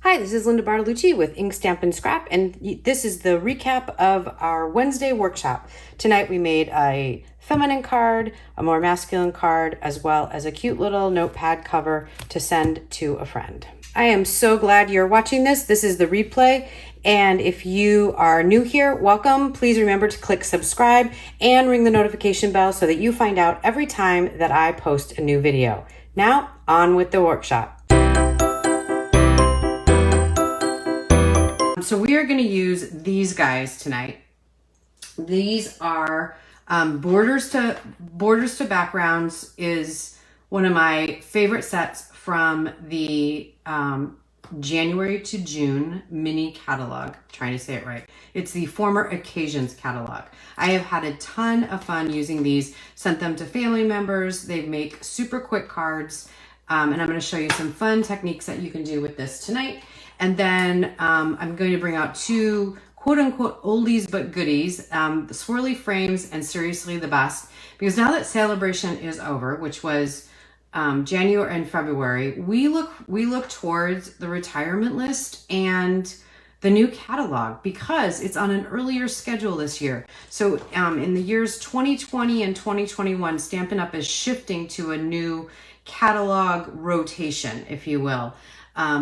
Hi, this is Linda Bartolucci with Ink Stamp and Scrap, and this is the recap of our Wednesday workshop. Tonight we made a feminine card, a more masculine card, as well as a cute little notepad cover to send to a friend. I am so glad you're watching this. This is the replay, and if you are new here, welcome. Please remember to click subscribe and ring the notification bell so that you find out every time that I post a new video. Now, on with the workshop. So we are going to use these guys tonight. These are borders to backgrounds is one of my favorite sets from the January to June mini catalog. I'm trying to say it right. It's the Former Occasions catalog. I have had a ton of fun using these, sent them to family members. They make super quick cards, and I'm going to show you some fun techniques that you can do with this tonight. And then I'm going to bring out two quote-unquote oldies but goodies, the swirly frames and Seriously the Best. Because now that Celebration is over, which was January and February, we look towards the retirement list and the new catalog because it's on an earlier schedule this year. So in the years 2020 and 2021, Stampin' Up! Is shifting to a new catalog rotation, if you will.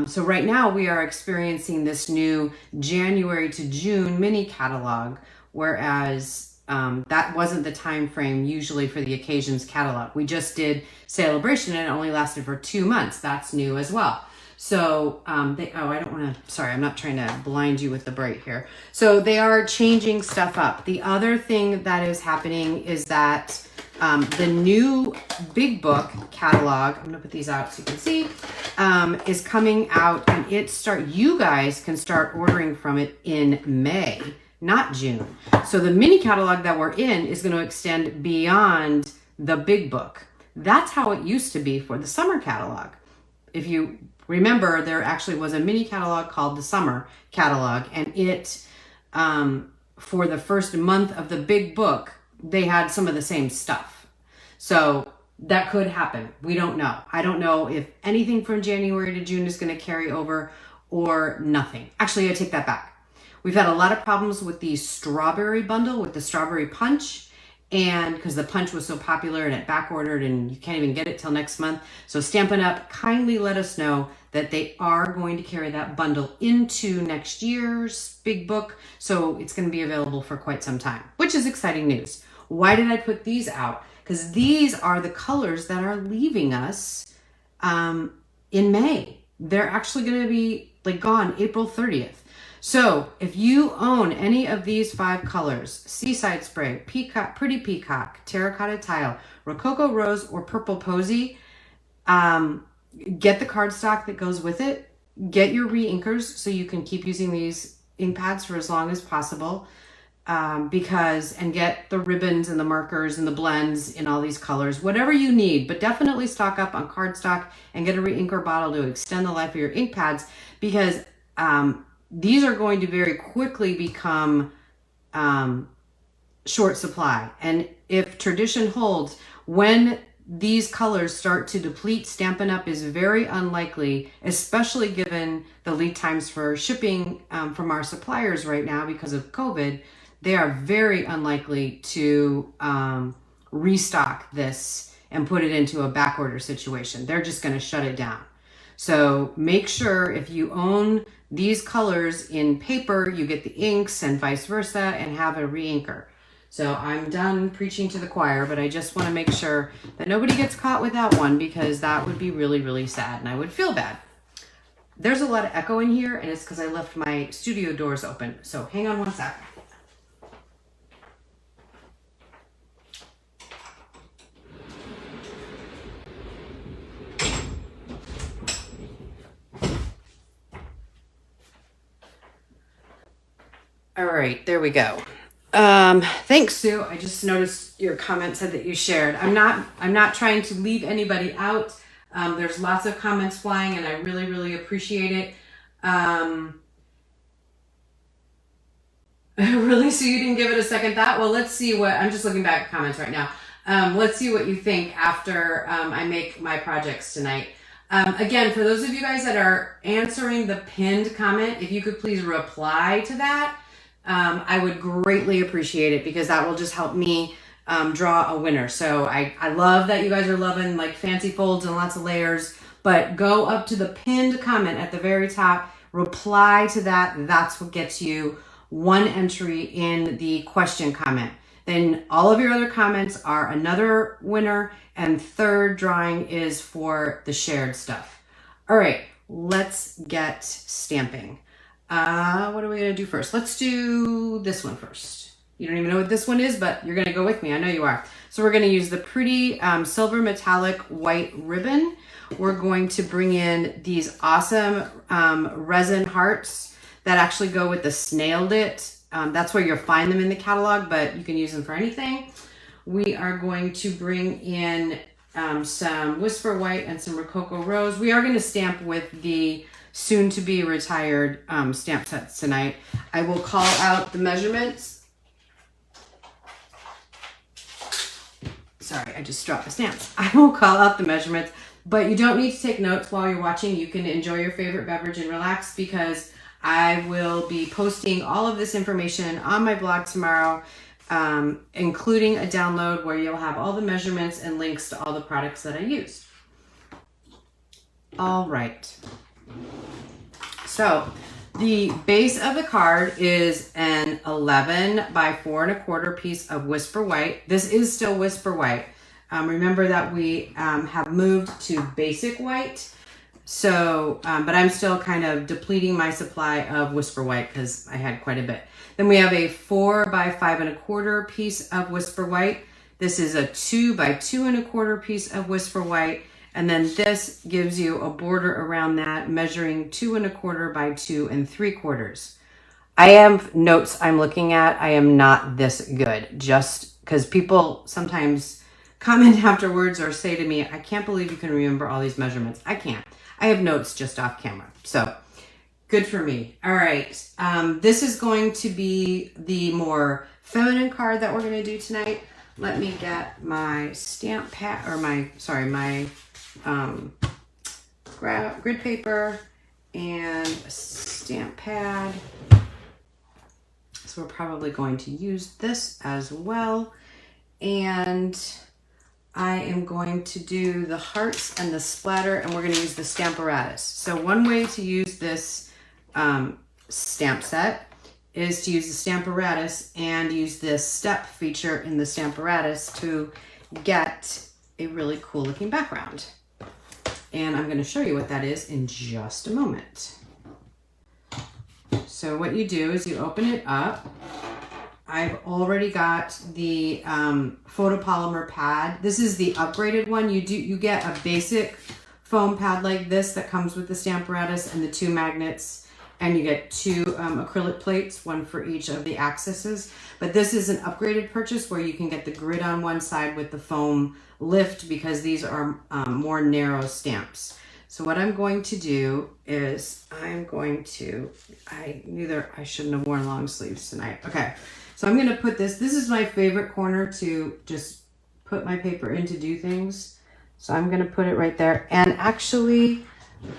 So right now we are experiencing this new January to June mini catalog, whereas that wasn't the time frame usually for the Occasions catalog. We just did Celebration and it only lasted for 2 months. That's new as well. So I'm not trying to blind you with the bright here. So they are changing stuff up. The other thing that is happening is that the new big book catalog, I'm gonna put these out so you can see, is coming out, and you guys can start ordering from it in May, not June. So the mini catalog that we're in is going to extend beyond the big book. That's how it used to be for the summer catalog. If you remember, there actually was a mini catalog called the summer catalog, and it, for the first month of the big book, they had some of the same stuff. So that could happen. We don't know. I don't know if anything from January to June is going to carry over or nothing. Actually, I take that back. We've had a lot of problems with the strawberry bundle, with the strawberry punch, and because the punch was so popular and it back ordered and you can't even get it till next month. So Stampin' Up! Kindly let us know that they are going to carry that bundle into next year's big book. So it's going to be available for quite some time, which is exciting news. Why did I put these out? Because these are the colors that are leaving us in May. They're actually going to be gone April 30th. So if you own any of these 5 colors, Seaside Spray, Peacock, Pretty Peacock, Terracotta Tile, Rococo Rose, or Purple Posy, get the cardstock that goes with it. Get your re-inkers so you can keep using these ink pads for as long as possible. And get the ribbons and the markers and the blends in all these colors, whatever you need, but definitely stock up on cardstock and get a re-inker bottle to extend the life of your ink pads, because these are going to very quickly become short supply. And if tradition holds, when these colors start to deplete, Stampin' Up! Is very unlikely, especially given the lead times for shipping from our suppliers right now because of COVID, they are very unlikely to restock this and put it into a back order situation. They're just going to shut it down. So make sure if you own these colors in paper, you get the inks and vice versa and have a re-inker. So I'm done preaching to the choir, but I just want to make sure that nobody gets caught with that one, because that would be really, really sad and I would feel bad. There's a lot of echo in here, and it's because I left my studio doors open. So hang on one sec. All right, there we go. Thanks, Sue. I just noticed your comment said that you shared. I'm not trying to leave anybody out. There's lots of comments flying, and I really, really appreciate it. Really, Sue, you didn't give it a second thought? Well, let's see what, I'm just looking back at comments right now. Let's see what you think after I make my projects tonight. Again, for those of you guys that are answering the pinned comment, if you could please reply to that, I would greatly appreciate it because that will just help me draw a winner. So I love that you guys are loving like fancy folds and lots of layers, but go up to the pinned comment at the very top, reply to that. That's what gets you one entry in the question comment. Then all of your other comments are another winner, and third drawing is for the shared stuff. All right, let's get stamping. What are we gonna do first? Let's do this one first. You don't even know what this one is, but you're gonna go with me. I know you are. So we're gonna use the pretty silver metallic white ribbon. We're going to bring in these awesome resin hearts that actually go with the snailed it. That's where you'll find them in the catalog, but you can use them for anything. We are going to bring in some Whisper White and some Rococo Rose. We are going to stamp with the soon-to-be retired stamp sets tonight. I will call out the measurements. Sorry, I just dropped the stamps. I will call out the measurements, but you don't need to take notes while you're watching. You can enjoy your favorite beverage and relax because I will be posting all of this information on my blog tomorrow, including a download where you'll have all the measurements and links to all the products that I use. All right. So the base of the card is an 11 by 4 1/4 piece of Whisper White. This is still Whisper White. Remember that we have moved to basic white. So, but I'm still kind of depleting my supply of Whisper White because I had quite a bit. Then we have a 4 by 5 1/4 piece of Whisper White. This is a 2 by 2 1/4 piece of Whisper White. And then this gives you a border around that measuring 2 1/4 by 2 3/4. I have notes I'm looking at. I am not this good just because people sometimes comment afterwards or say to me, I can't believe you can remember all these measurements. I can't. I have notes just off camera. So good for me. All right. This is going to be the more feminine card that we're going to do tonight. Let me get my stamp pad or my grid paper and a stamp pad. So we're probably going to use this as well. And I am going to do the hearts and the splatter, and we're going to use the Stamparatus. So one way to use this stamp set is to use the Stamparatus and use this step feature in the Stamparatus to get a really cool looking background. And I'm going to show you what that is in just a moment. So what you do is you open it up. I've already got the photopolymer pad. This is the upgraded one. You get a basic foam pad like this that comes with the Stamparatus and the 2 magnets, and you get 2 acrylic plates, one for each of the axes. But this is an upgraded purchase where you can get the grid on one side with the foam lift because these are more narrow stamps. So what I'm going to do is I knew that I shouldn't have worn long sleeves tonight. Okay. So I'm going to put this is my favorite corner to just put my paper in to do things. So I'm going to put it right there. And actually,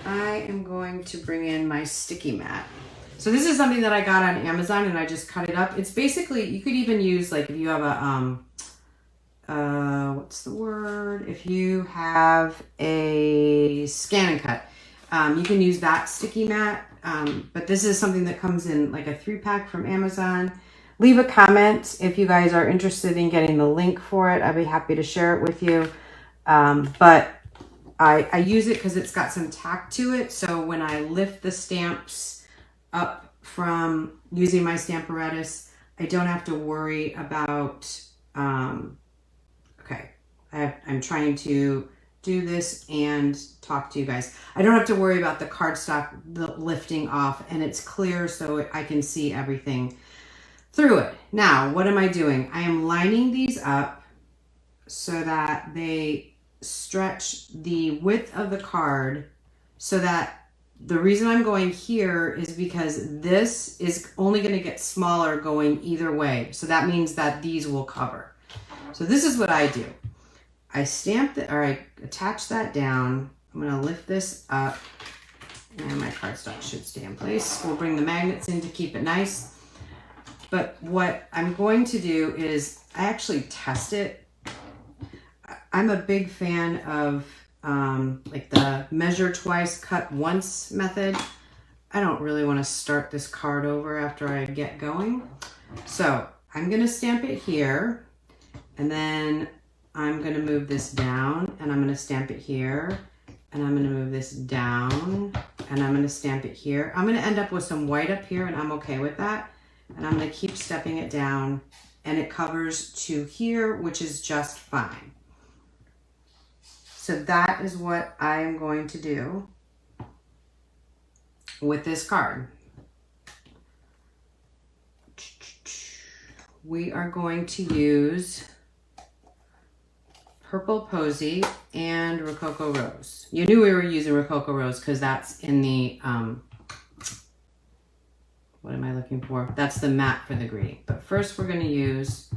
I am going to bring in my sticky mat. So this is something that I got on Amazon and I just cut it up. It's basically, you could even use like if you have what's the word? If you have a scan and cut, you can use that sticky mat. But this is something that comes in like a 3-pack from Amazon. Leave a comment if you guys are interested in getting the link for it. I'd be happy to share it with you. But I use it because it's got some tack to it. So when I lift the stamps up from using my Stamparatus, I don't have to worry about, okay, I'm trying to do this and talk to you guys. I don't have to worry about the cardstock lifting off, and it's clear so I can see everything through it. Now, what am I doing? I am lining these up so that they stretch the width of the card, so that the reason I'm going here is because this is only going to get smaller going either way. So that means that these will cover. So this is what I do. I stamp it, or I attach that down, I'm gonna lift this up and my cardstock should stay in place. We'll bring the magnets in to keep it nice. But what I'm going to do is I actually test it. I'm a big fan of like the measure twice, cut once method. I don't really want to start this card over after I get going. So I'm going to stamp it here, and then I'm going to move this down, and I'm going to stamp it here, and I'm going to move this down, and I'm going to stamp it here. I'm going to end up with some white up here, and I'm okay with that. And I'm going to keep stepping it down, and it covers to here, which is just fine. So that is what I am going to do with this card. We are going to use Purple Posy and Rococo Rose. You knew we were using Rococo Rose because that's in the, what am I looking for? That's the matte for the greeting. But first we're going to use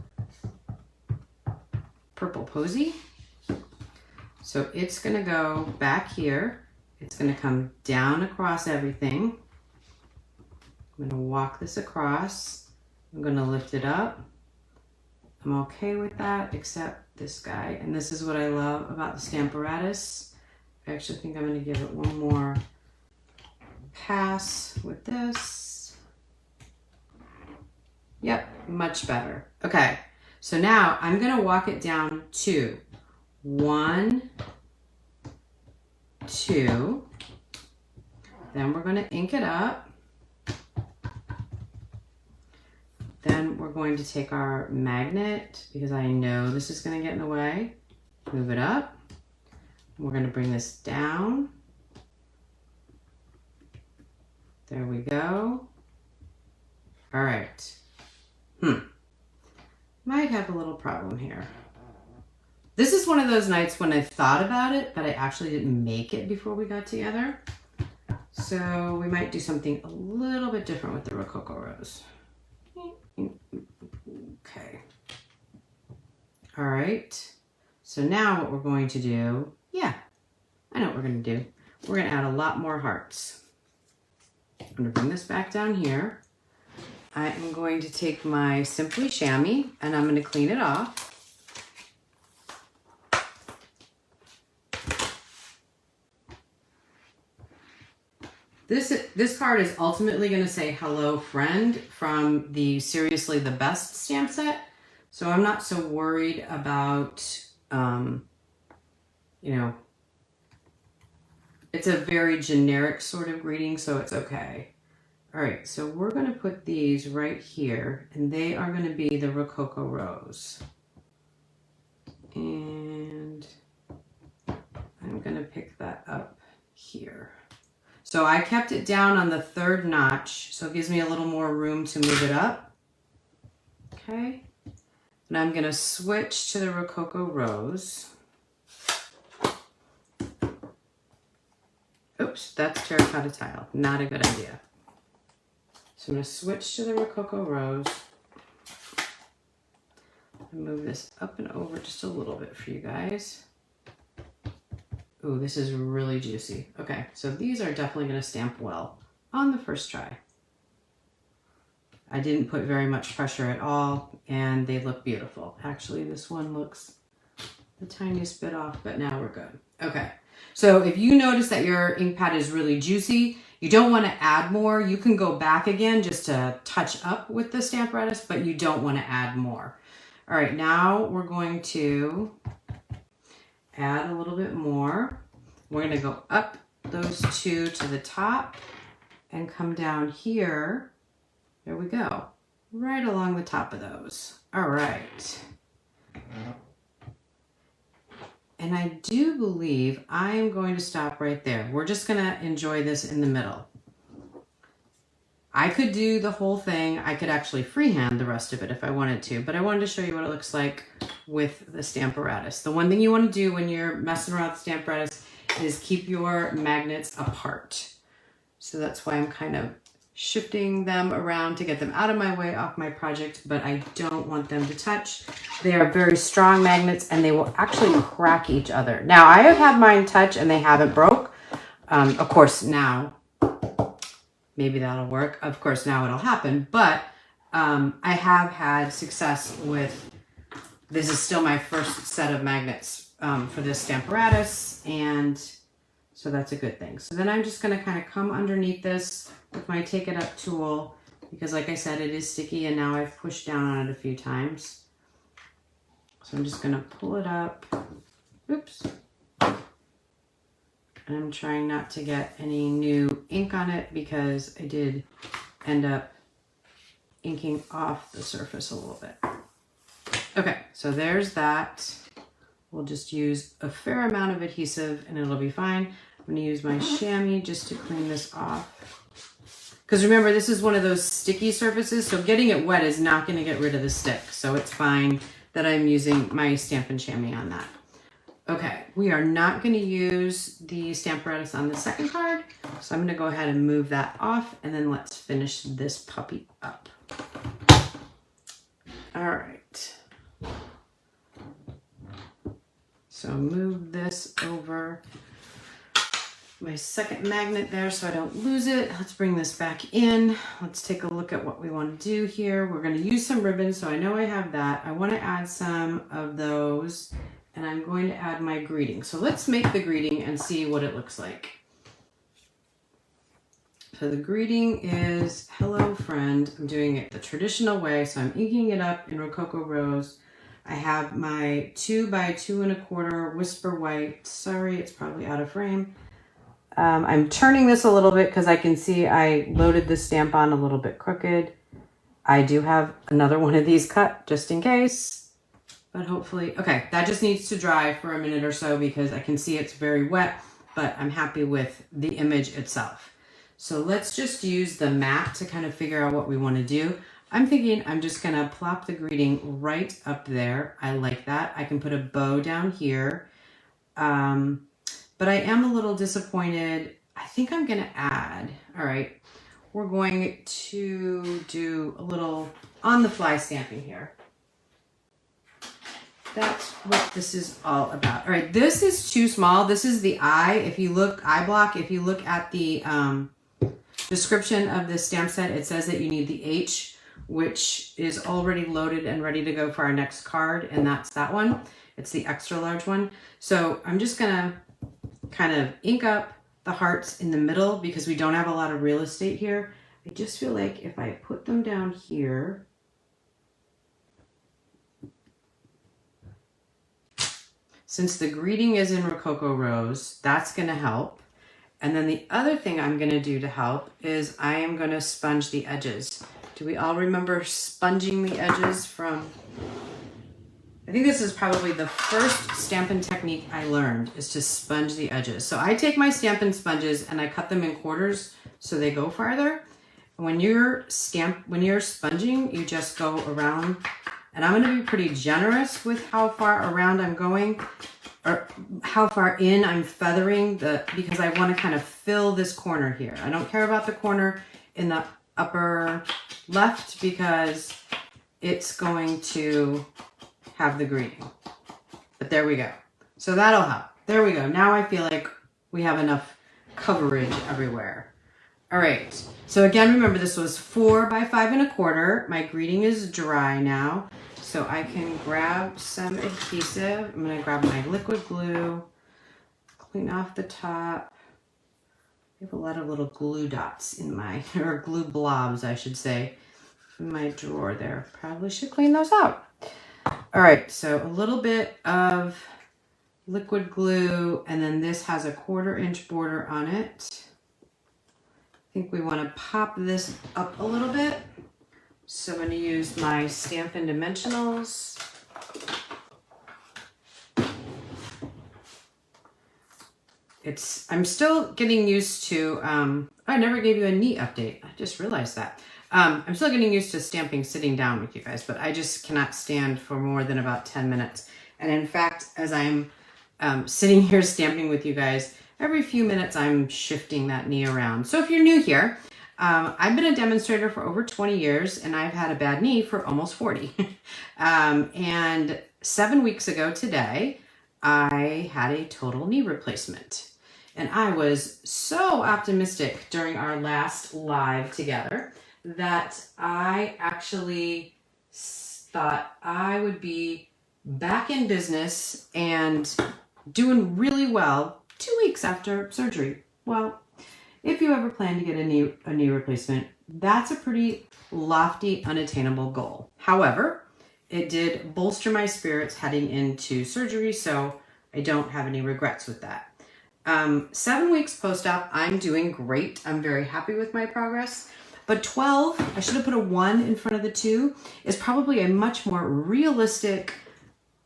Purple Posy. So it's going to go back here. It's going to come down across everything. I'm going to walk this across. I'm going to lift it up. I'm okay with that, except this guy. And this is what I love about the Stamparatus. I actually think I'm going to give it one more pass with this. Yep, much better. Okay, so now I'm going to walk it down to 1, 2, then we're going to ink it up. Then we're going to take our magnet, because I know this is going to get in the way, move it up. We're going to bring this down. There we go. All right. Might have a little problem here. This is one of those nights when I thought about it, but I actually didn't make it before we got together. So we might do something a little bit different with the Rococo Rose. Okay. All right. So now what we're going to do, yeah, I know what we're going to do. We're going to add a lot more hearts. I'm going to bring this back down here. I am going to take my Simply Chamois and I'm going to clean it off. This card is ultimately going to say hello friend from the Seriously the Best stamp set. So I'm not so worried about, you know, it's a very generic sort of greeting, so it's okay. All right, so we're going to put these right here, and they are going to be the Rococo Rose. And I'm going to pick that up here. So I kept it down on the 3rd notch, so it gives me a little more room to move it up. Okay. And I'm going to switch to the Rococo Rose. Oops, that's terracotta tile. Not a good idea. So I'm going to switch to the Rococo Rose. And move this up and over just a little bit for you guys. Ooh, this is really juicy. Okay, so these are definitely going to stamp well on the first try. I didn't put very much pressure at all, and they look beautiful. Actually, this one looks the tiniest bit off, but now we're good. Okay, so if you notice that your ink pad is really juicy, you don't want to add more. You can go back again just to touch up with the Stamparatus, but you don't want to add more. All right, now we're going to add a little bit more. We're going to go up those 2 to the top and come down here. There we go. Right along the top of those. All right. And I do believe I am going to stop right there. We're just going to enjoy this in the middle. I could do the whole thing. I could actually freehand the rest of it if I wanted to, but I wanted to show you what it looks like with the Stamparatus. The one thing you want to do when you're messing around with the Stamparatus is keep your magnets apart. So that's why I'm kind of shifting them around to get them out of my way off my project, but I don't want them to touch. They are very strong magnets and they will actually crack each other. Now I have had mine touch and they haven't broke. Of course now, maybe that'll work. Of course now it'll happen, but I have had success with, this is still my first set of magnets for this Stamparatus, and so that's a good thing. So then I'm just gonna kind of come underneath this with my Take It Up tool, because like I said, it is sticky and now I've pushed down on it a few times. So I'm just gonna pull it up. Oops. And I'm trying not to get any new ink on it because I did end up inking off the surface a little bit. Okay, so there's that. We'll just use a fair amount of adhesive and it'll be fine. I'm gonna use my chamois just to clean this off. Because remember, this is one of those sticky surfaces, so getting it wet is not gonna get rid of the stick. So it's fine that I'm using my Stampin' Chamois on that. Okay, we are not gonna use the Stamparatus on the second card. So I'm gonna go ahead and move that off and then let's finish this puppy up. All right. So move this over my second magnet there so I don't lose it. Let's bring this back in. Let's take a look at what we want to do here. We're going to use some ribbons, so I know I have that. I want to add some of those, and I'm going to add my greeting. So let's make the greeting and see what it looks like. So the greeting is, hello friend. I'm doing it the traditional way, so I'm inking it up in Rococo Rose. I have my 2 by 2 1/4 Whisper White. Sorry, it's probably out of frame. I'm turning this a little bit because I can see I loaded the stamp on a little bit crooked. I do have another one of these cut just in case, but hopefully, okay, that just needs to dry for a minute or so because I can see it's very wet, but I'm happy with the image itself. So let's just use the mat to kind of figure out what we want to do. I'm thinking I'm just gonna plop the greeting right up there. I like that. I can put a bow down here. But I am a little disappointed. I think I'm gonna add, all right, we're going to do a little on the fly stamping here. That's what this is all about. All right, this is too small. This is the eye. If you look, eye block, if you look at the description of this stamp set, it says that you need the H, which is already loaded and ready to go for our next card, and that's that one. It's the extra large one. So I'm just gonna kind of ink up the hearts in the middle because we don't have a lot of real estate here. I just feel like if I put them down here, since the greeting is in Rococo Rose, that's gonna help. And then the other thing I'm gonna do to help is I am gonna sponge the edges. Do we all remember sponging the edges from, I think this is probably the first Stampin' technique I learned, is to sponge the edges. So I take my Stampin' sponges and I cut them in quarters so they go farther. When you're sponging, you just go around, and I'm gonna be pretty generous with how far around I'm going, or how far in I'm feathering because I wanna kind of fill this corner here. I don't care about the corner in the upper left because it's going to have the greeting. But there we go. So that'll help. There we go. Now I feel like we have enough coverage everywhere. All right. So again, remember this was 4 by 5 1/4. My greeting is dry now. So I can grab some adhesive. I'm going to grab my liquid glue, clean off the top. I have a lot of little glue dots in my, or glue blobs, I should say, in my drawer there. Probably should clean those out. All right, so a little bit of liquid glue, and then this has a 1/4 inch border on it. I think we want to pop this up a little bit. So I'm going to use my Stampin' Dimensionals. I'm still getting used to, I never gave you a knee update. I just realized that. I'm still getting used to stamping sitting down with you guys, but I just cannot stand for more than about 10 minutes. And in fact, as I'm sitting here stamping with you guys, every few minutes I'm shifting that knee around. So if you're new here, I've been a demonstrator for over 20 years and I've had a bad knee for almost 40. And 7 weeks ago today, I had a total knee replacement. And I was so optimistic during our last live together that I actually thought I would be back in business and doing really well 2 weeks after surgery. Well, if you ever plan to get a knee replacement, that's a pretty lofty, unattainable goal. However, it did bolster my spirits heading into surgery, so I don't have any regrets with that. 7 weeks post-op, I'm doing great. I'm very happy with my progress. But 12, I should have put a 1 in front of the 2, is probably a much more realistic,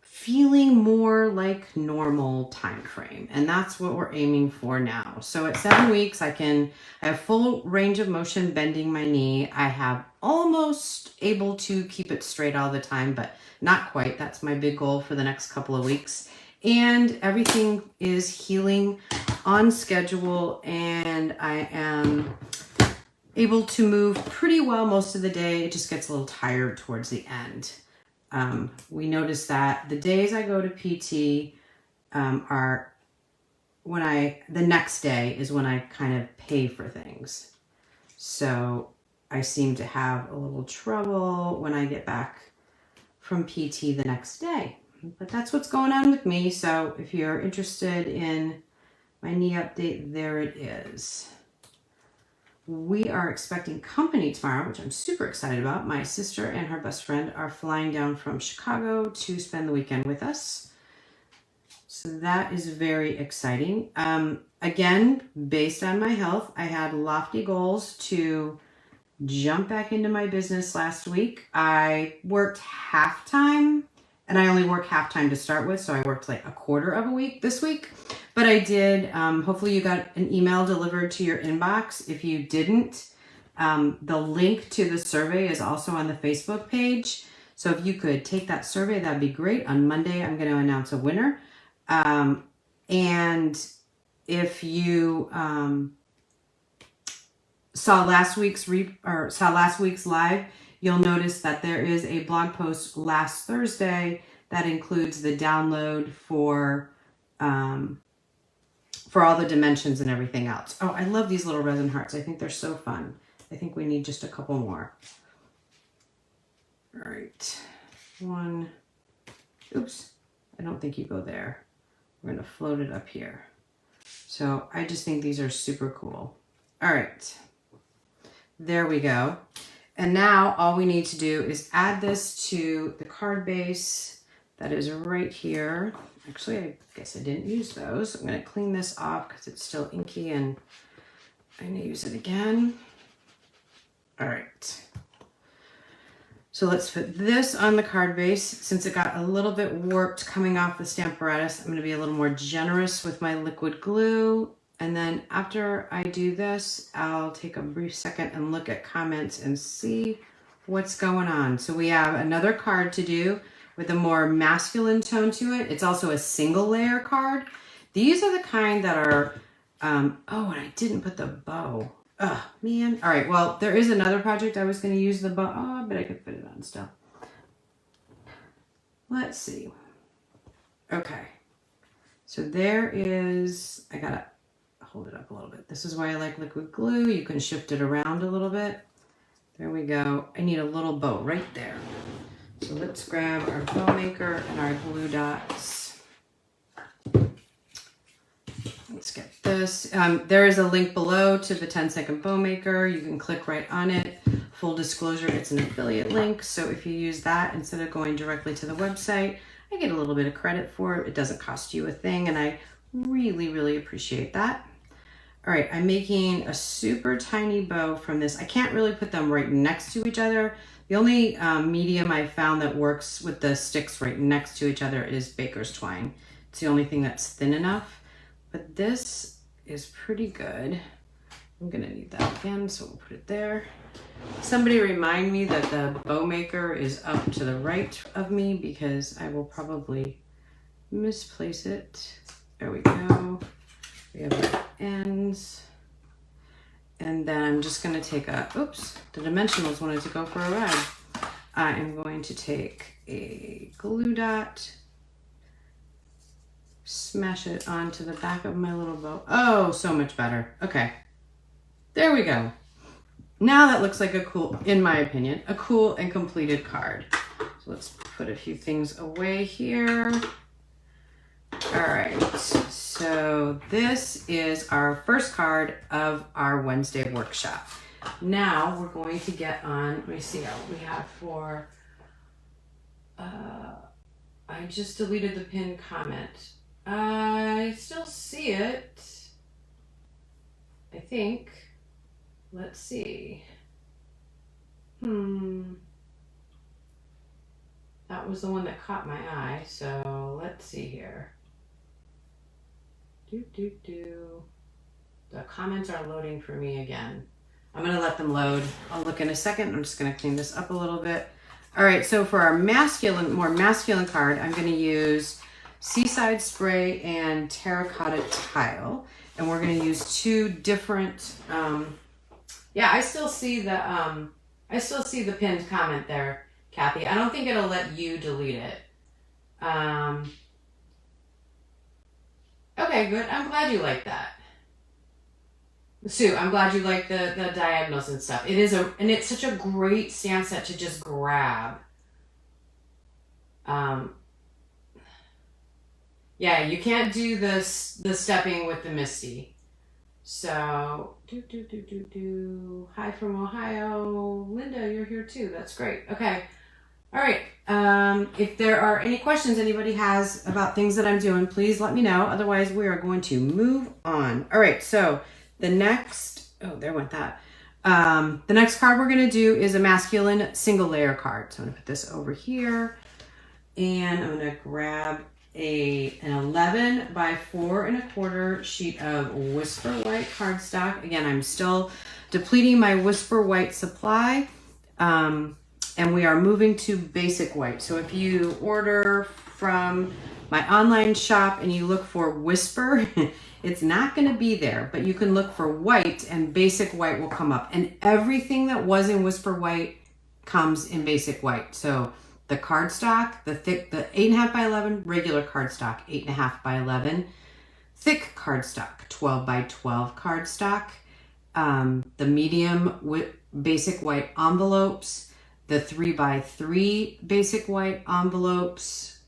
feeling more like normal time frame. And that's what we're aiming for now. So at 7 weeks, I have full range of motion bending my knee. I have almost able to keep it straight all the time, but not quite. That's my big goal for the next couple of weeks. And everything is healing on schedule, and I am able to move pretty well most of the day. It just gets a little tired towards the end. We noticed that the days I go to PT are when the next day is when I kind of pay for things. So I seem to have a little trouble when I get back from PT the next day. But that's what's going on with me. So if you're interested in my knee update, there it is. We are expecting company tomorrow, which I'm super excited about. My sister and her best friend are flying down from Chicago to spend the weekend with us. So that is very exciting. Again, based on my health, I had lofty goals to jump back into my business last week. I worked half-time, and I only work half-time to start with, so I worked like a quarter of a week this week. But I did, hopefully you got an email delivered to your inbox. If you didn't, the link to the survey is also on the Facebook page. So if you could take that survey, that'd be great. On Monday, I'm going to announce a winner. And if you saw last week's live, you'll notice that there is a blog post last Thursday that includes the download for all the dimensions and everything else. Oh, I love these little resin hearts. I think they're so fun. I think we need just a couple more. All right. One. Oops. I don't think you go there. We're going to float it up here. So I just think these are super cool. All right. There we go. And now all we need to do is add this to the card base that is right here. Actually, I guess I didn't use those. I'm going to clean this off because it's still inky and I'm going to use it again. All right. So let's put this on the card base. Since it got a little bit warped coming off the Stamparatus, I'm going to be a little more generous with my liquid glue. And then after I do this, I'll take a brief second and look at comments and see what's going on. So we have another card to do with a more masculine tone to it. It's also a single layer card. These are the kind that are, oh, and I didn't put the bow. Oh, man. All right, well, there is another project I was going to use the bow. Oh, but I could fit it on still. Let's see. Okay. So there is, I got to hold it up a little bit. This is why I like liquid glue. You can shift it around a little bit. There we go. I need a little bow right there. So let's grab our bow maker and our glue dots. Let's get this. There is a link below to the 10-second bow maker. You can click right on it. Full disclosure, it's an affiliate link. So if you use that instead of going directly to the website, I get a little bit of credit for it. It doesn't cost you a thing, and I really, really appreciate that. All right, I'm making a super tiny bow from this. I can't really put them right next to each other. The only medium I found that works with the sticks right next to each other is baker's twine. It's the only thing that's thin enough, but this is pretty good. I'm gonna need that again, so we'll put it there. Somebody remind me that the bow maker is up to the right of me because I will probably misplace it. There we go. We have our ends. And then I'm just gonna take a, oops, the dimensionals wanted to go for a ride. I am going to take a glue dot, smash it onto the back of my little bow. Oh, so much better. Okay, there we go. Now that looks like a cool, in my opinion, a cool and completed card. So let's put a few things away here. All right, so this is our first card of our Wednesday workshop. Now we're going to get on, let me see what we have for, I just deleted the pinned comment. I still see it, I think. Let's see. That was the one that caught my eye, so let's see here. The comments are loading for me again. I'm gonna let them load. I'll look in a second. I'm just gonna clean this up a little bit. All right, so for our more masculine card, I'm gonna use Seaside Spray and Terracotta Tile. And we're gonna use two different, yeah, I still see the pinned comment there, Kathy. I don't think it'll let you delete it. Okay, good. I'm glad you like that. Sue, I'm glad you like the diagonals and stuff. It is and it's such a great stamp set to just grab. Yeah, you can't do the stepping with the Misty. So, Hi from Ohio. Linda, you're here too. That's great. Okay. All right. If there are any questions anybody has about things that I'm doing, please let me know. Otherwise, we are going to move on. All right. So the next, oh, there went that. The next card we're going to do is a masculine single layer card. So I'm going to put this over here and I'm going to grab an 11 by 4 1/4 sheet of Whisper White cardstock. Again, I'm still depleting my Whisper White supply. And we are moving to basic white. So if you order from my online shop and you look for Whisper, it's not gonna be there, but you can look for white and basic white will come up. And everything that was in Whisper White comes in basic white. So the cardstock, the 8.5 by 11, regular cardstock, 8.5 by 11, thick cardstock, 12 by 12 cardstock, the medium with basic white envelopes, the 3 by 3 basic white envelopes,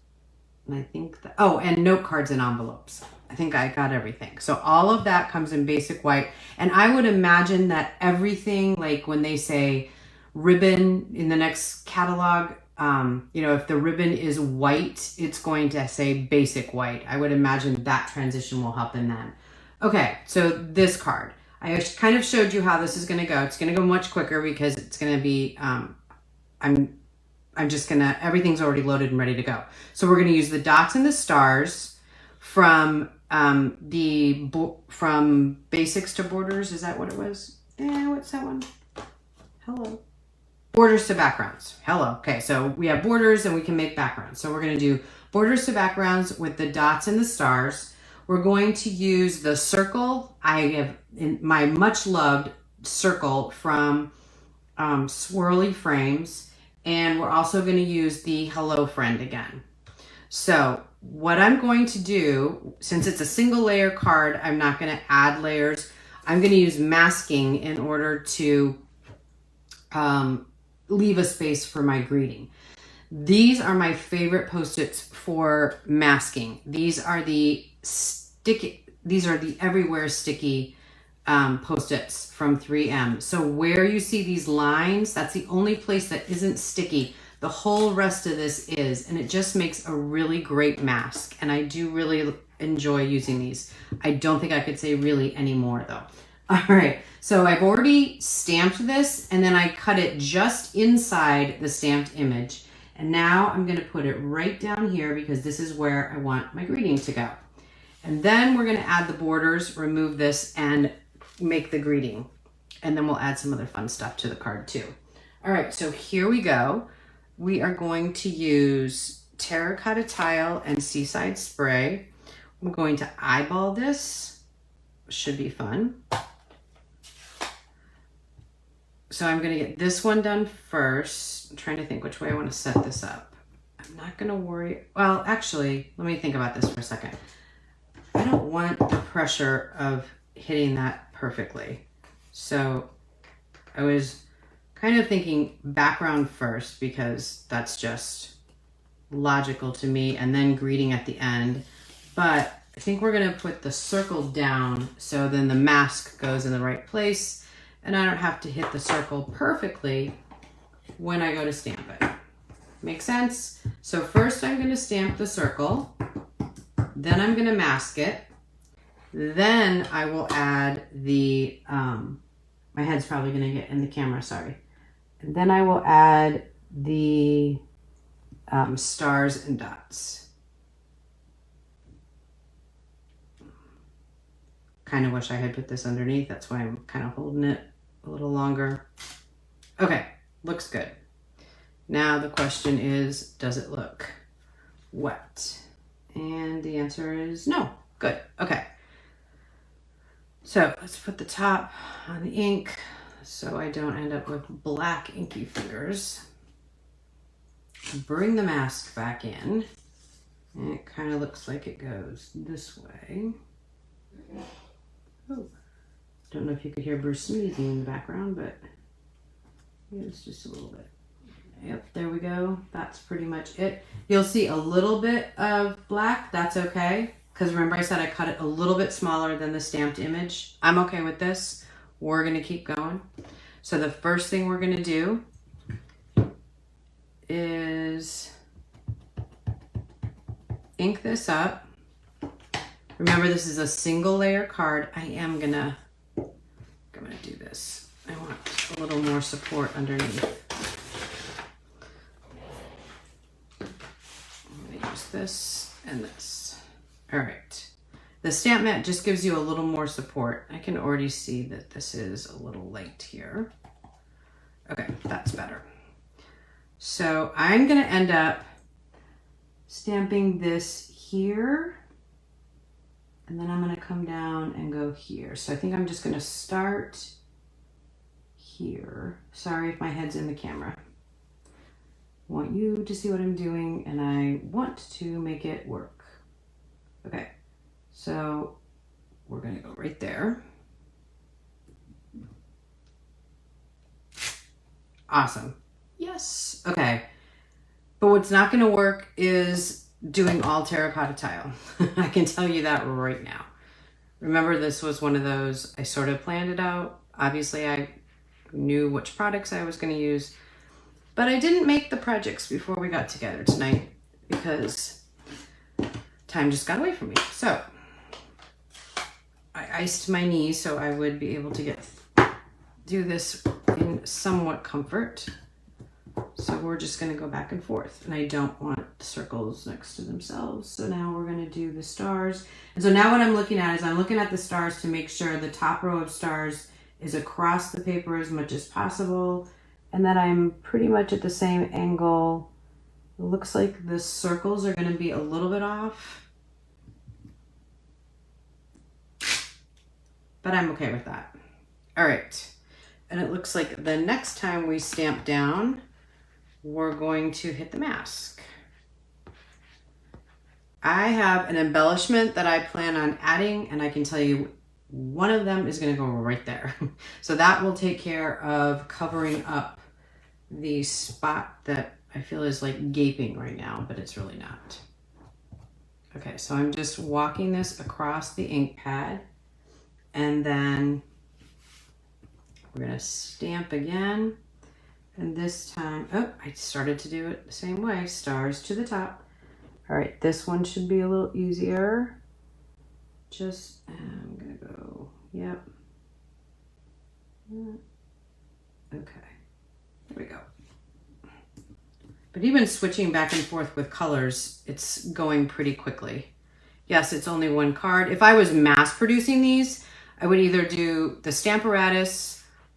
and I think that, oh, and note cards and envelopes. I think I got everything. So all of that comes in basic white. And I would imagine that everything, like when they say ribbon in the next catalog, if the ribbon is white, it's going to say basic white. I would imagine that transition will happen then. Okay, so this card. I kind of showed you how this is going to go. It's going to go much quicker because it's going to be, I'm just gonna, everything's already loaded and ready to go. So we're gonna use the dots and the stars from from Basics to Borders. Is that what it was? What's that one? Hello. Borders to Backgrounds. Hello. Okay, so we have borders and we can make backgrounds. So we're gonna do Borders to Backgrounds with the dots and the stars. We're going to use the circle. I have in my much loved circle from Swirly Frames. And we're also going to use the Hello Friend again. So what I'm going to do, since it's a single layer card, I'm not going to add layers. I'm going to use masking in order to leave a space for my greeting. These are my favorite Post-its for masking. These are the everywhere sticky Post-its from 3M. So where you see these lines, that's the only place that isn't sticky. The whole rest of this is, and it just makes a really great mask. And I do really enjoy using these. I don't think I could say really anymore though. All right, so I've already stamped this and then I cut it just inside the stamped image. And now I'm gonna put it right down here because this is where I want my greeting to go. And then we're gonna add the borders, remove this, and make the greeting. And then we'll add some other fun stuff to the card too. All right, so here we go. We are going to use Terracotta Tile and Seaside Spray. I'm going to eyeball this. Should be fun. So I'm going to get this one done first. I'm trying to think which way I want to set this up. I'm not going to worry. Well, actually, let me think about this for a second. I don't want the pressure of hitting that perfectly. So I was kind of thinking background first because that's just logical to me, and then greeting at the end. But I think we're going to put the circle down so then the mask goes in the right place and I don't have to hit the circle perfectly when I go to stamp it. Make sense? So first I'm going to stamp the circle, then I'm going to mask it, then I will add the, my head's probably going to get in the camera, sorry. And then I will add the stars and dots. Kind of wish I had put this underneath. That's why I'm kind of holding it a little longer. Okay, looks good. Now the question is, does it look wet? And the answer is no. Good. Okay. So let's put the top on the ink so I don't end up with black inky fingers. Bring the mask back in. And it kind of looks like it goes this way. Oh, don't know if you could hear Bruce sneezing in the background, but it's just a little bit. Yep, there we go. That's pretty much it. You'll see a little bit of black. That's okay. Because remember I said I cut it a little bit smaller than the stamped image. I'm okay with this. We're going to keep going. So the first thing we're going to do is ink this up. Remember, this is a single layer card. I'm gonna do this. I want a little more support underneath. I'm gonna use this and this. All right. The stamp mat just gives you a little more support. I can already see that this is a little light here. Okay, that's better. So I'm gonna end up stamping this here. And then I'm going to come down and go here. So I think I'm just going to start here. Sorry if my head's in the camera. I want you to see what I'm doing and I want to make it work. Okay, so we're going to go right there. Awesome. Yes. Okay. But what's not going to work is doing all terracotta tile. I can tell you that right now. Remember, this was one of those, I sort of planned it out. Obviously, I knew which products I was going to use, but I didn't make the projects before we got together tonight because time just got away from me. So I iced my knees so I would be able to do this in somewhat comfort. So we're just going to go back and forth, and I don't want circles next to themselves. So now we're going to do the stars. And so now what I'm looking at is I'm looking at the stars to make sure the top row of stars is across the paper as much as possible, and that I'm pretty much at the same angle. It looks like the circles are going to be a little bit off, but I'm okay with that. All right. And it looks like the next time we stamp down, we're going to hit the mask. I have an embellishment that I plan on adding, and I can tell you one of them is going to go right there. So that will take care of covering up the spot that I feel is like gaping right now, but it's really not. Okay, so I'm just walking this across the ink pad, and then we're going to stamp again. And this time, oh, I started to do it the same way, stars to the top. All right, this one should be a little easier. I'm gonna go, yep. Okay, there we go. But even switching back and forth with colors, it's going pretty quickly. Yes, it's only one card. If I was mass producing these, I would either do the Stamparatus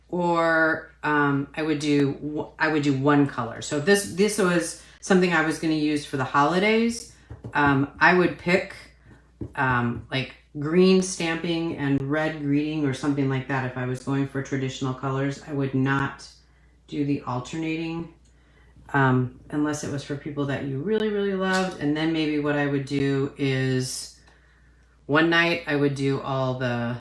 or I would do one color. So if this was something I was going to use for the holidays, I would pick like green stamping and red greeting or something like that. If I was going for traditional colors, I would not do the alternating unless it was for people that you really, really loved. And then maybe what I would do is one night I would do all the,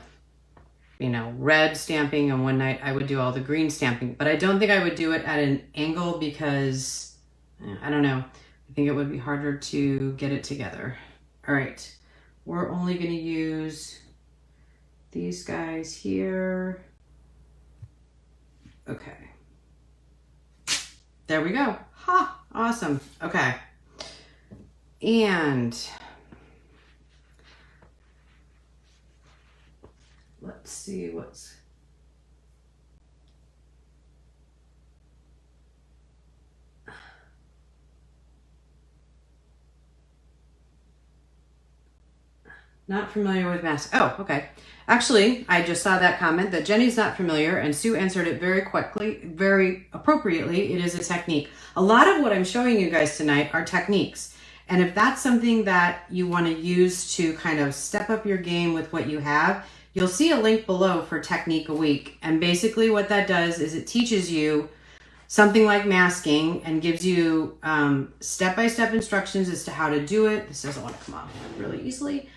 you know, red stamping, and one night I would do all the green stamping. But I don't think I would do it at an angle because, I don't know, I think it would be harder to get it together. All right, we're only going to use these guys here. Okay. There we go. Ha! Awesome. Okay. And let's see what's... Not familiar with masks. Oh, okay. Actually, I just saw that comment that Jenny's not familiar, and Sue answered it very quickly, very appropriately. It is a technique. A lot of what I'm showing you guys tonight are techniques. And if that's something that you want to use to kind of step up your game with what you have, you'll see a link below for Technique a Week. And basically what that does is it teaches you something like masking and gives you step-by-step instructions as to how to do it. This doesn't want to come off really easily.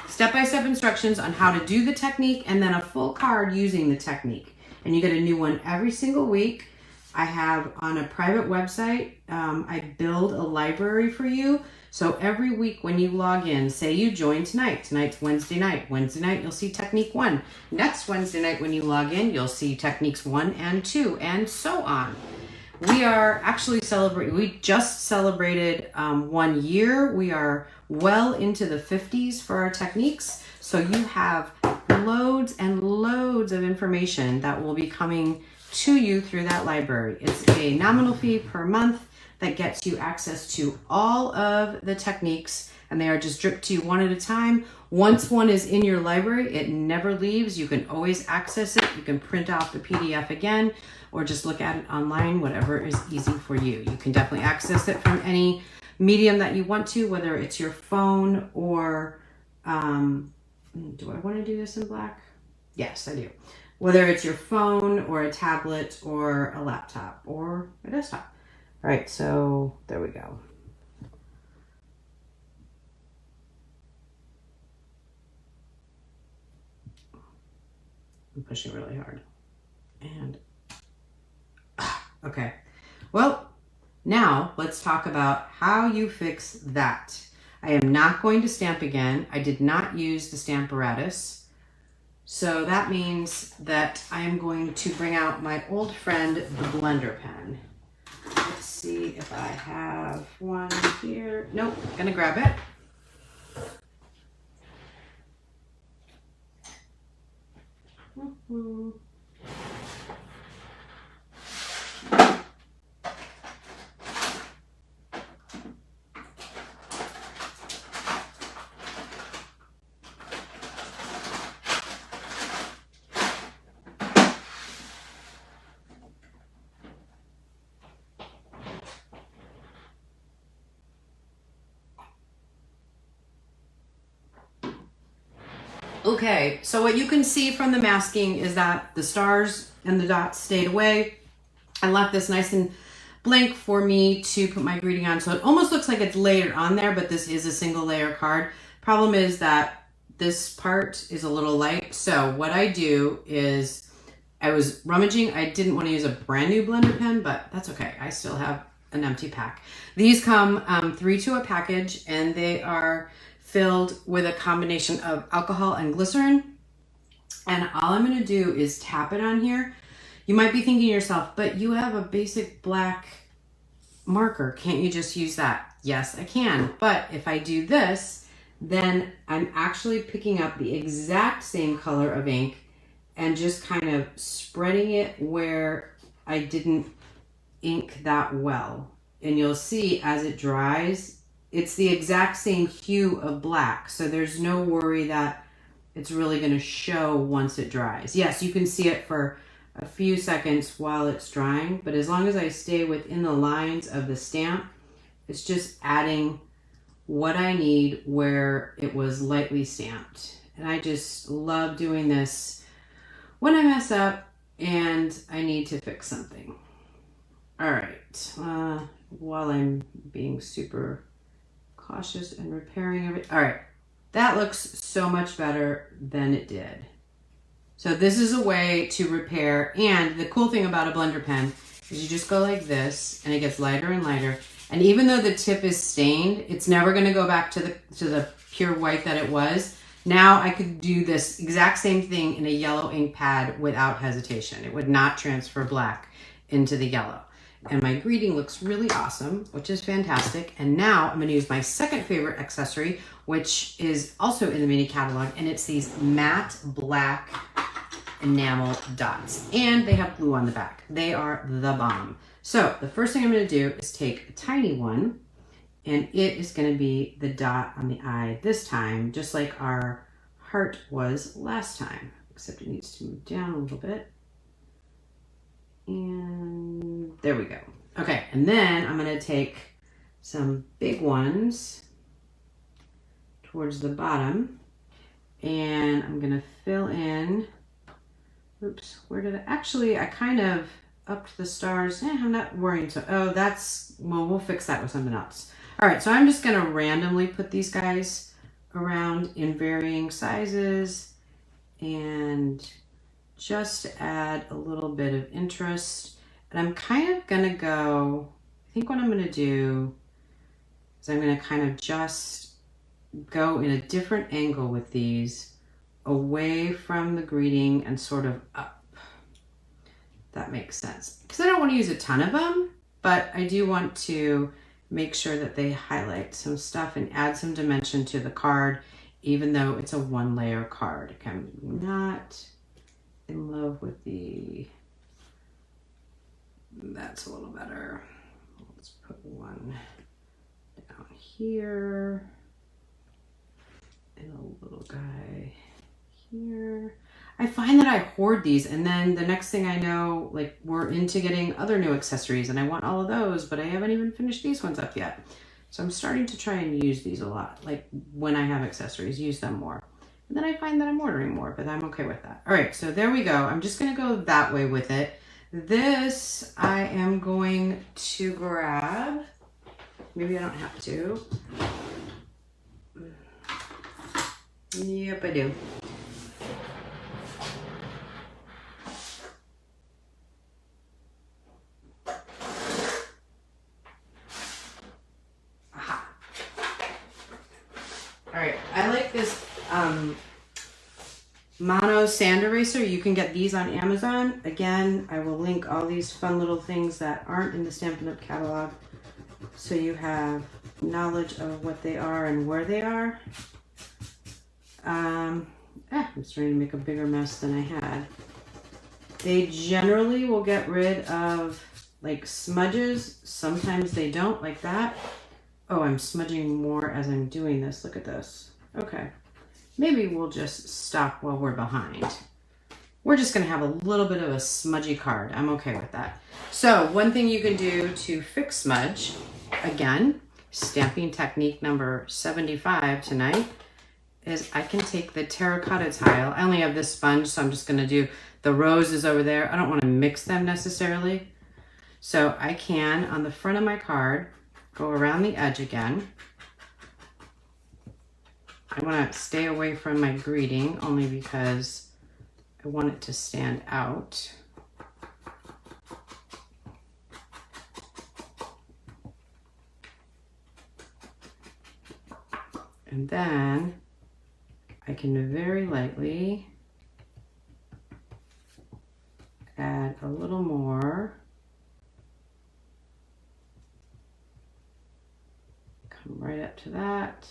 Step-by-step instructions on how to do the technique, and then a full card using the technique. And you get a new one every single week. I have on a private website, I build a library for you. So every week when you log in, say you join tonight. Tonight's Wednesday night. Wednesday night, you'll see Technique 1. Next Wednesday night when you log in, you'll see Techniques 1 and 2, and so on. We are actually celebrating, we just celebrated 1 year. We are well into the 50s for our techniques. So you have loads and loads of information that will be coming to you through that library. It's a nominal fee per month that gets you access to all of the techniques, and they are just dripped to you one at a time. Once one is in your library, it never leaves. You can always access it. You can print off the PDF again, or just look at it online, whatever is easy for you. You can definitely access it from any medium that you want to, whether it's your phone or, do I want to do this in black? Yes, I do. Whether it's your phone or a tablet or a laptop or a desktop. All right, so there we go. I'm pushing really hard. And, okay. Well, now let's talk about how you fix that. I am not going to stamp again. I did not use the Stamparatus. So that means that I am going to bring out my old friend, the blender pen. Let's see if I have one here. Nope, gonna grab it. Okay, so what you can see from the masking is that the stars and the dots stayed away. I left this nice and blank for me to put my greeting on, so it almost looks like it's layered on there, but this is a single layer card. Problem is that this part is a little light, so what I do is, I was rummaging. I didn't want to use a brand new blender pen, but that's okay. I still have an empty pack. These come 3 to a package, and they are filled with a combination of alcohol and glycerin. And all I'm going to do is tap it on here. You might be thinking to yourself, but you have a basic black marker. Can't you just use that? Yes, I can. But if I do this, then I'm actually picking up the exact same color of ink and just kind of spreading it where I didn't ink that well. And you'll see as it dries, it's the exact same hue of black. So there's no worry that it's really going to show once it dries. Yes, you can see it for a few seconds while it's drying, but as long as I stay within the lines of the stamp, it's just adding what I need where it was lightly stamped. And I just love doing this when I mess up and I need to fix something. All right, while I'm being super cautious and repairing everything. All right, that looks so much better than it did. So this is a way to repair, and the cool thing about a blender pen is you just go like this and it gets lighter and lighter. And even though the tip is stained, it's never gonna go back to the pure white that it was. Now I could do this exact same thing in a yellow ink pad without hesitation. It would not transfer black into the yellow. And my greeting looks really awesome, which is fantastic. And now I'm gonna use my second favorite accessory, which is also in the mini catalog, and it's these matte black enamel dots. And they have glue on the back. They are the bomb. So the first thing I'm gonna do is take a tiny one, and it is gonna be the dot on the eye this time, just like our heart was last time, except it needs to move down a little bit. And there we go. Okay, and then I'm gonna take some big ones towards the bottom, and I'm gonna fill in, oops, where did I kind of upped the stars. I'm not worrying, so, oh, well, we'll fix that with something else. All right, so I'm just gonna randomly put these guys around in varying sizes and just add a little bit of interest. And I'm kind of gonna go, I think what I'm gonna do is I'm gonna kind of just go in a different angle with these, away from the greeting and sort of up. That makes sense. Because I don't want to use a ton of them, but I do want to make sure that they highlight some stuff and add some dimension to the card, even though it's a one layer card. I'm not in love with that's a little better. Let's put one down here and a little guy here. I find that I hoard these, and then the next thing I know, like, we're into getting other new accessories and I want all of those, but I haven't even finished these ones up yet. So I'm starting to try and use these a lot. Like, when I have accessories, use them more. And then I find that I'm ordering more, but I'm okay with that. All right, so there we go. I'm just gonna go that way with it. This I am going to grab. Maybe I don't have to. Yep, I do. All right, I like this mono sand eraser. You can get these on Amazon. Again, I will link all these fun little things that aren't in the Stampin' Up! Catalog, so you have knowledge of what they are and where they are. I'm starting to make a bigger mess than I had. They generally will get rid of like smudges. Sometimes they don't, like that. Oh, I'm smudging more as I'm doing this. Look at this. Okay. Maybe we'll just stop while we're behind. We're just gonna have a little bit of a smudgy card. I'm okay with that. So one thing you can do to fix smudge, again, stamping technique number 75 tonight, is I can take the terracotta tile. I only have this sponge, so I'm just gonna do the roses over there. I don't wanna mix them necessarily. So I can, on the front of my card, go around the edge again. I want to stay away from my greeting only because I want it to stand out. And then I can very lightly add a little more. Come right up to that.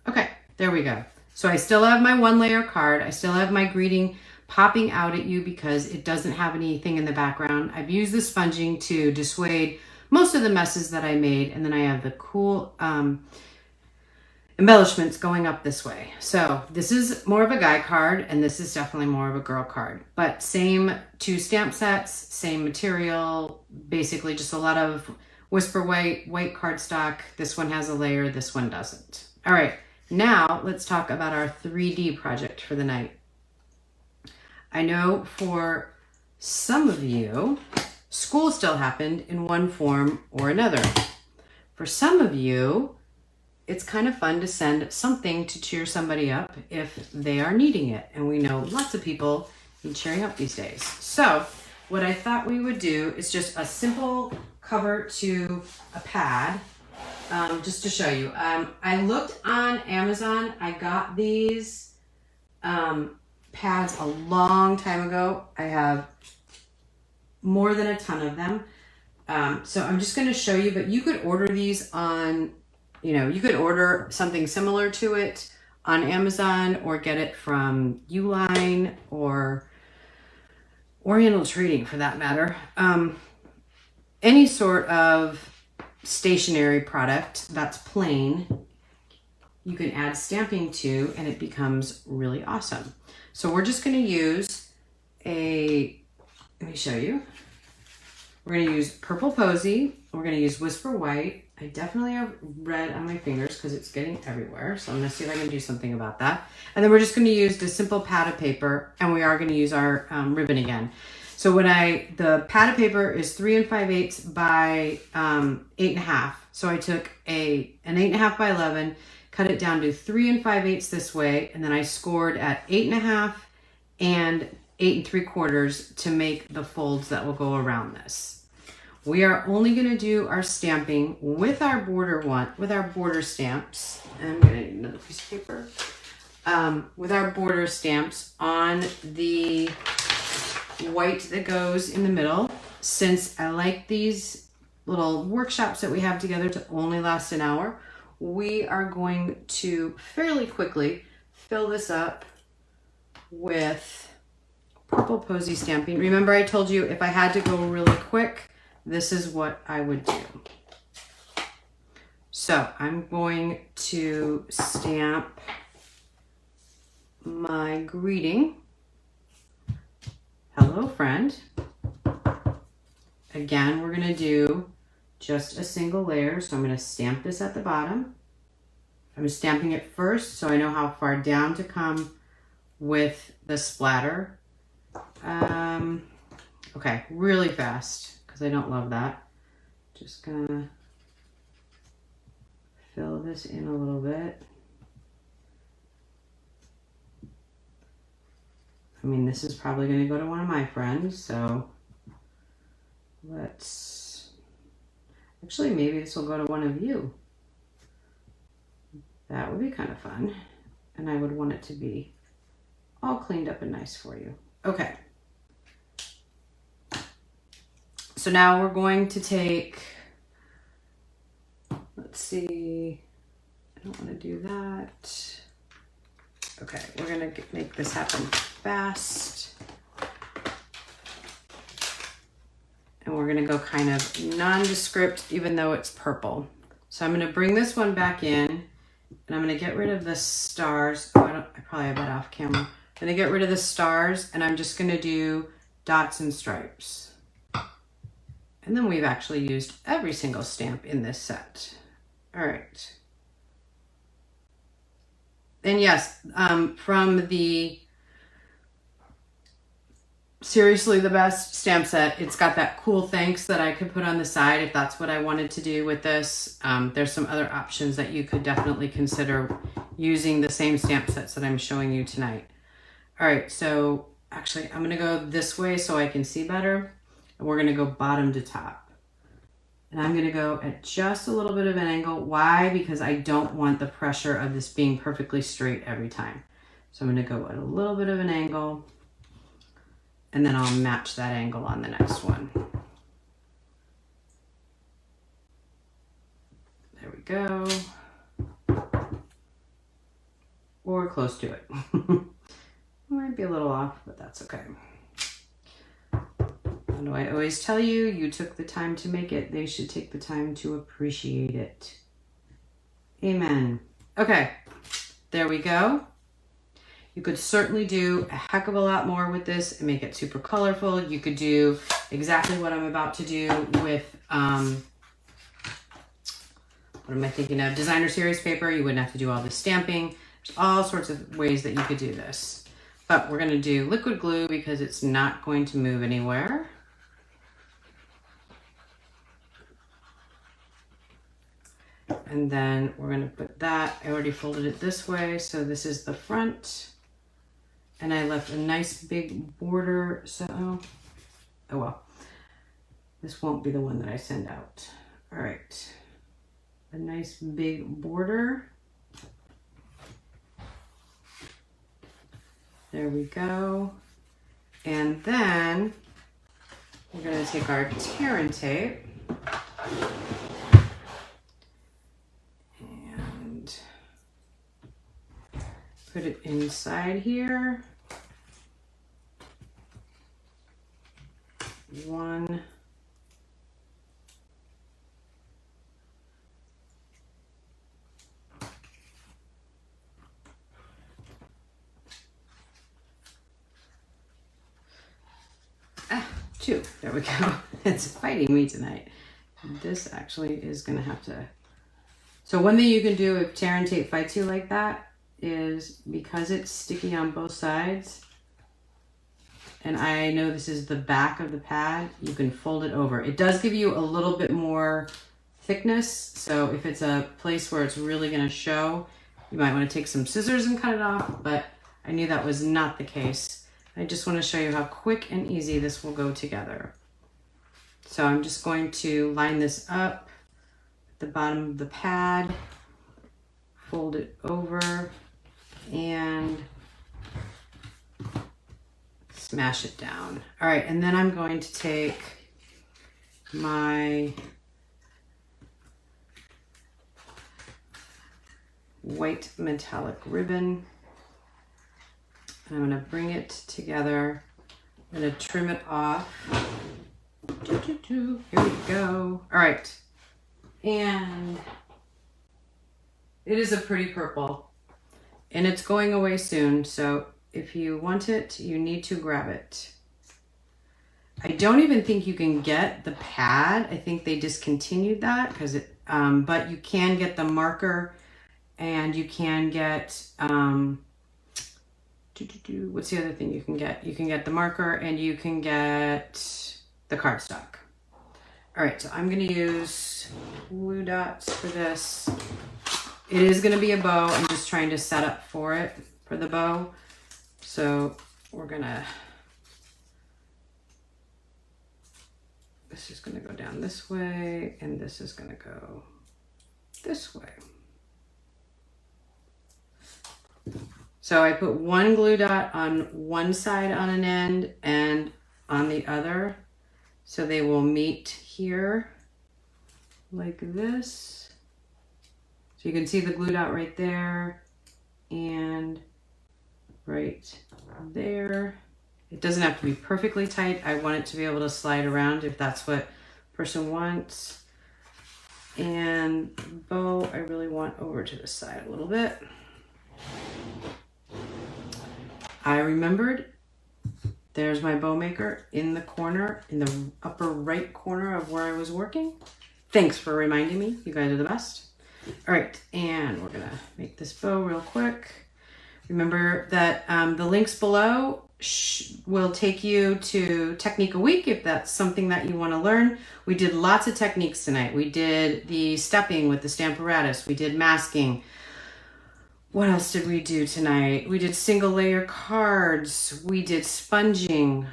Okay, there we go. So I still have my one layer card. I still have my greeting popping out at you because it doesn't have anything in the background. I've used the sponging to dissuade most of the messes that I made. And then I have the cool embellishments going up this way. So this is more of a guy card, and this is definitely more of a girl card, but same 2 stamp sets, same material, basically just a lot of Whisper white cardstock. This one has a layer, this one doesn't. All right, now let's talk about our 3D project for the night. I know for some of you, school still happened in one form or another. For some of you, it's kind of fun to send something to cheer somebody up if they are needing it. And we know lots of people need cheering up these days. So what I thought we would do is just a simple cover to a pad, just to show you. I looked on Amazon. I got these pads a long time ago. I have more than a ton of them. So I'm just going to show you, but you could order these on, you could order something similar to it on Amazon or get it from Uline or Oriental Trading for that matter. Any sort of stationery product that's plain, you can add stamping to and it becomes really awesome. So we're just going to use let me show you. We're going to use Purple Posy. We're going to use Whisper White. I definitely have red on my fingers because it's getting everywhere. So I'm going to see if I can do something about that. And then we're just going to use the simple pad of paper, and we are going to use our ribbon again. So the pad of paper is 3 5/8 by 8.5. So I took an 8.5 by 11, cut it down to 3 5/8 this way, and then I scored at 8.5 and 8 3/4 to make the folds that will go around this. We are only going to do our stamping with our border stamps. I'm going to need another piece of paper. With our border stamps on the white that goes in the middle. Since I like these little workshops that we have together to only last an hour, we are going to fairly quickly fill this up with Purple Posy stamping. Remember I told you if I had to go really quick, this is what I would do. So I'm going to stamp my greeting. Hello, friend. Again, we're going to do just a single layer. So I'm going to stamp this at the bottom. I'm stamping it first so I know how far down to come with the splatter. Okay, really fast because I don't love that. Just gonna fill this in a little bit. I mean, this is probably going to go to one of my friends, so actually maybe this will go to one of you. That would be kind of fun. And I would want it to be all cleaned up and nice for you. Okay. So now we're going to take, let's see, I don't want to do that. Okay, we're going to make this happen fast. And we're going to go kind of nondescript, even though it's purple. So I'm going to bring this one back in, and I'm going to get rid of the stars. Oh, I probably have that off camera. I'm going to get rid of the stars, and I'm just going to do dots and stripes. And then we've actually used every single stamp in this set. All right. And yes, from the Seriously the Best stamp set, it's got that cool thanks that I could put on the side if that's what I wanted to do with this. There's some other options that you could definitely consider using the same stamp sets that I'm showing you tonight. All right, so actually I'm gonna go this way so I can see better. And we're gonna go bottom to top. And I'm gonna go at just a little bit of an angle. Why? Because I don't want the pressure of this being perfectly straight every time. So I'm gonna go at a little bit of an angle, and then I'll match that angle on the next one. There we go. Or close to it. Might be a little off, but that's okay. What do I always tell you? You took the time to make it. They should take the time to appreciate it. Amen. Okay, there we go. You could certainly do a heck of a lot more with this and make it super colorful. You could do exactly what I'm about to do with, what am I thinking of? Designer series paper. You wouldn't have to do all this stamping. There's all sorts of ways that you could do this. But we're going to do liquid glue because it's not going to move anywhere. And then we're going to put that. I already folded it this way, so this is the front. And I left a nice big border, so, oh well. This won't be the one that I send out. All right, a nice big border. There we go. And then we're gonna take our tear and tape and put it inside here. One. Two. There we go. It's fighting me tonight. This actually is going to have to... So one thing you can do if tear and tape fights you like that is, because it's sticky on both sides, and I know this is the back of the pad, you can fold it over. It does give you a little bit more thickness, so if it's a place where it's really going to show, you might want to take some scissors and cut it off, but I knew that was not the case. I just want to show you how quick and easy this will go together. So I'm just going to line this up at the bottom of the pad, fold it over, and smash it down. All right, and then I'm going to take my white metallic ribbon. I'm going to bring it together. I'm going to trim it off. Here we go. All right. And it is a pretty purple. And it's going away soon. So if you want it, you need to grab it. I don't even think you can get the pad. I think they discontinued that because it, but you can get the marker, and you can get, what's the other thing you can get? You can get the marker, and you can get the cardstock. All right, so I'm going to use glue dots for this. It is going to be a bow. I'm just trying to set up for it, for the bow. So we're going to, this is going to go down this way, and this is going to go this way. So I put one glue dot on one side on an end and on the other, so they will meet here like this. So you can see the glue dot right there and right there. It doesn't have to be perfectly tight. I want it to be able to slide around if that's what person wants. And bow, I really want over to the side a little bit. I remembered there's my bow maker in the corner, in the upper right corner of where I was working. Thanks for reminding me. You guys are the best. All right, and we're gonna make this bow real quick. Remember that the links below will take you to Technique a Week if that's something that you want to learn. We did lots of techniques tonight. We did the stepping with the Stamparatus. We did masking. What else did we do tonight? We did single layer cards. We did sponging.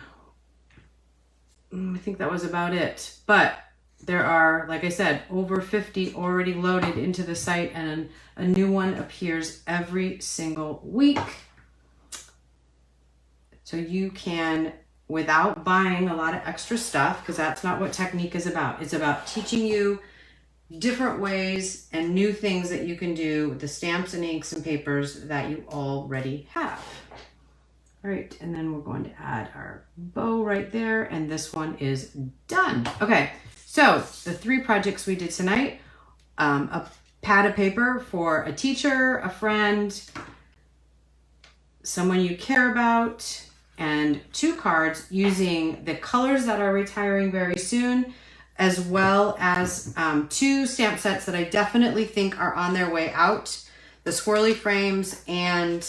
I think that was about it. But there are, like I said, over 50 already loaded into the site, and a new one appears every single week. So you can, without buying a lot of extra stuff, because that's not what Technique is about. It's about teaching you different ways and new things that you can do with the stamps and inks and papers that you already have. All right, and then we're going to add our bow right there, and this one is done. Okay, so the 3 projects we did tonight, a pad of paper for a teacher, a friend, someone you care about, and 2 cards using the colors that are retiring very soon, as well as 2 stamp sets that I definitely think are on their way out. The swirly frames, and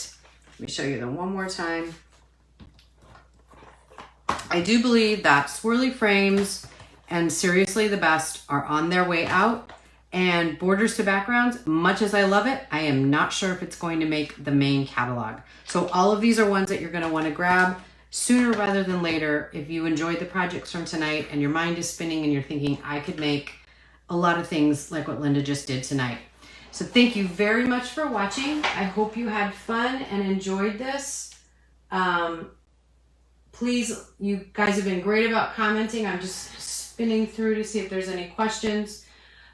let me show you them one more time. I do believe that swirly frames and Seriously the Best are on their way out. And Borders to Backgrounds, much as I love it, I am not sure if it's going to make the main catalog. So all of these are ones that you're going to want to grab sooner rather than later if you enjoyed the projects from tonight and your mind is spinning and you're thinking, I could make a lot of things like what Linda just did tonight. So thank you very much for watching. I hope you had fun and enjoyed this. Please, you guys have been great about commenting. I'm just spinning through to see if there's any questions.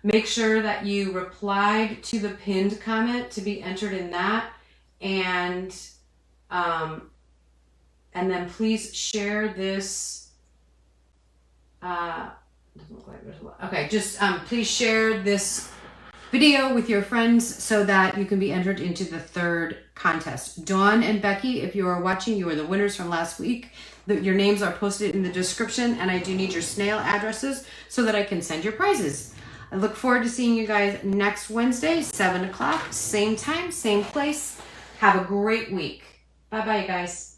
Make sure that you replied to the pinned comment to be entered in that. And then please share this. Doesn't look like there's a lot. Okay, just please share this video with your friends so that you can be entered into the 3rd contest. Dawn and Becky, if you are watching, you are the winners from last week. Your names are posted in the description, and I do need your snail addresses so that I can send your prizes. I look forward to seeing you guys next Wednesday, 7 o'clock, same time, same place. Have a great week. Bye-bye, guys.